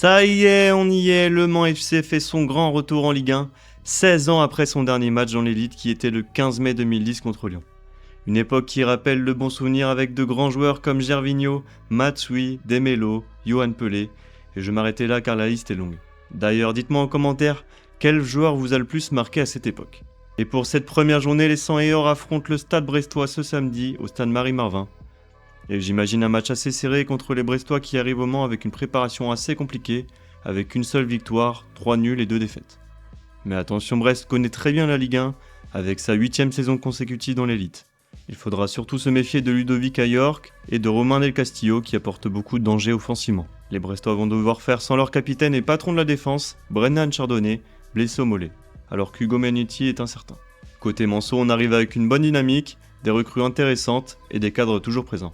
Ça y est, on y est, Le Mans FC fait son grand retour en Ligue 1, 16 ans après son dernier match dans l'élite qui était le 15 mai 2010 contre Lyon. Une époque qui rappelle le bon souvenir avec de grands joueurs comme Gervinho, Matsui, Demelo, Yohan Pelé, et je m'arrêtais là car la liste est longue. D'ailleurs, dites-moi en commentaire, quel joueur vous a le plus marqué à cette époque? Et pour cette première journée, les 100 et or affrontent le Stade Brestois ce samedi au Stade Marie-Marvin. Et j'imagine un match assez serré contre les Brestois qui arrivent au Mans avec une préparation assez compliquée, avec une seule victoire, 3 nuls et 2 défaites. Mais attention, Brest connaît très bien la Ligue 1, avec sa 8ème saison consécutive dans l'élite. Il faudra surtout se méfier de Ludovic à York et de Romain Del Castillo qui apportent beaucoup de danger offensivement. Les Brestois vont devoir faire sans leur capitaine et patron de la défense, Brennan Chardonnay, blessé au mollet, alors qu'Hugo Magnetti est incertain. Côté Manceau, on arrive avec une bonne dynamique, des recrues intéressantes et des cadres toujours présents.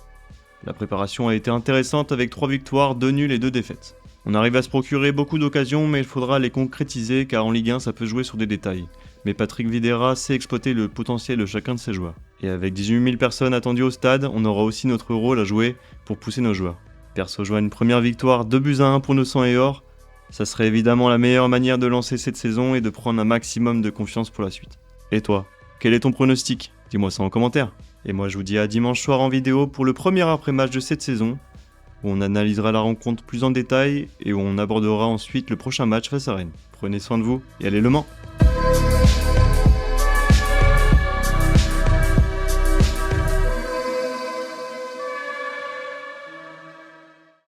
La préparation a été intéressante avec 3 victoires, 2 nuls et 2 défaites. On arrive à se procurer beaucoup d'occasions mais il faudra les concrétiser car en Ligue 1 ça peut jouer sur des détails. Mais Patrick Vieira sait exploiter le potentiel de chacun de ses joueurs. Et avec 18 000 personnes attendues au stade, on aura aussi notre rôle à jouer pour pousser nos joueurs. Perso joue une première victoire 2-1 pour nos 100 et or. Ça serait évidemment la meilleure manière de lancer cette saison et de prendre un maximum de confiance pour la suite. Et toi, quel est ton pronostic? Dis-moi ça en commentaire. Et moi je vous dis à dimanche soir en vidéo pour le premier après-match de cette saison, où on analysera la rencontre plus en détail et où on abordera ensuite le prochain match face à Rennes. Prenez soin de vous et allez Le Mans!